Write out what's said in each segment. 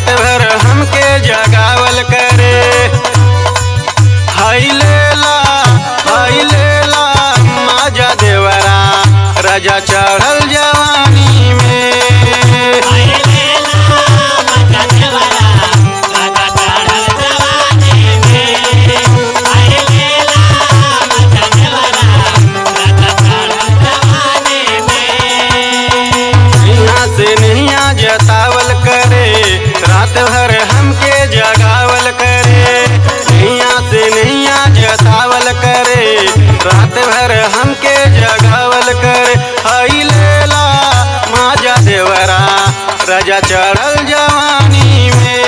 रात भर हमके जगावल करे। हाय लेला माजा देवरा राजा चढ़ल जवानी में। जतावल करे रात भर हमके जगावल करे। नैया से नैया जतावल करे रात भर हमके जगावल करे। हाय लेला माजा देवरा राजा चढ़ल जवानी में।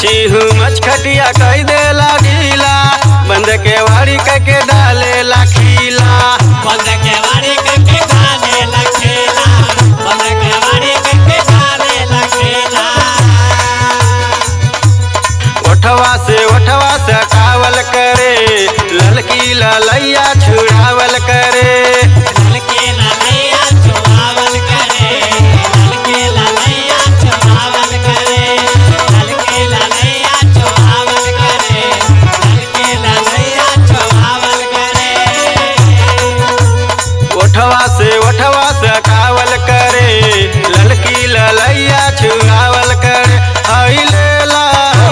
चीहू मचखटिया कई देला ढीला बंद के वाड़ी के डालेला खीला। बंद के वाड़ी के डालेला खीला। बंद के वाड़ी के डालेला खीला। ओठवा से कावल करे ललकी ललैया छुड़ावल करे। ललकी ललैया छुड़ावल करे। ललकी ललैया छुड़ावल करे। ललकी ललैया छुड़ावल करे। ललकी ललैया छुड़ावल करे। ओठवा से कावल करे ललकी ललैया छुड़ावल करे। हाय लेला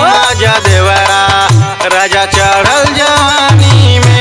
माजा देवरा राजा चढ़ल जवानी में।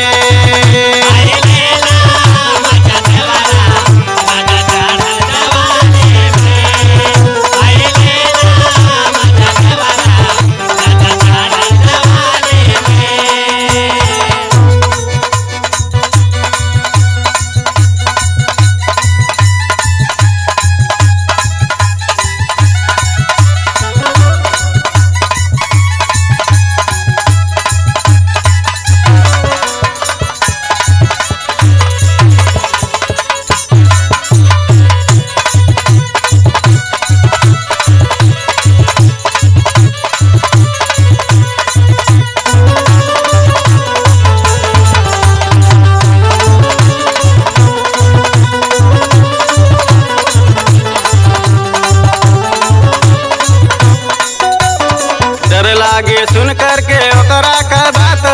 डर लागे सुन करके ओकरा का बात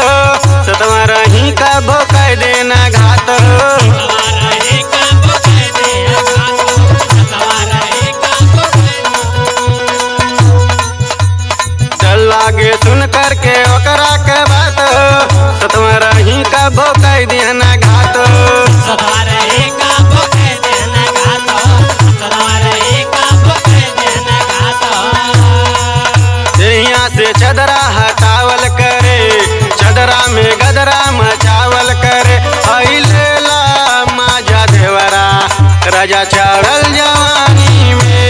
सतवा रही का भोकाय देना घात। डर लागे सुन करके ओकरा का बात सतवा रही का भोकाय देना घात। से चदरा हटावल करे चदरा में गदरा मचावल करे। हाय लेला माजा देवरा राजा चढ़ल जवानी में।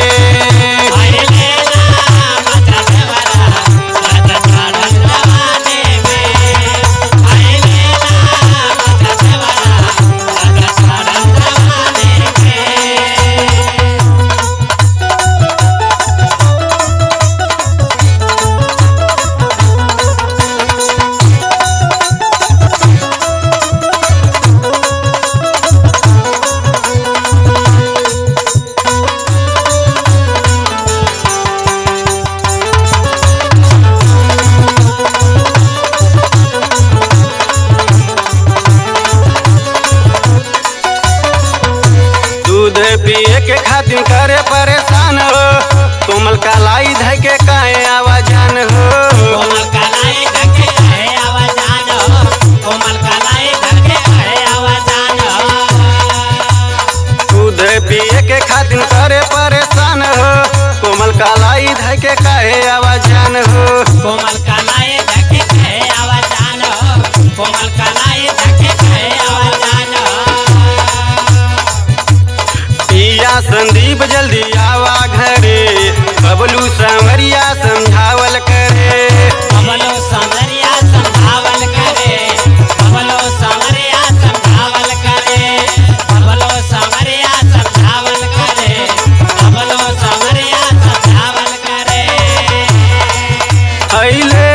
अइले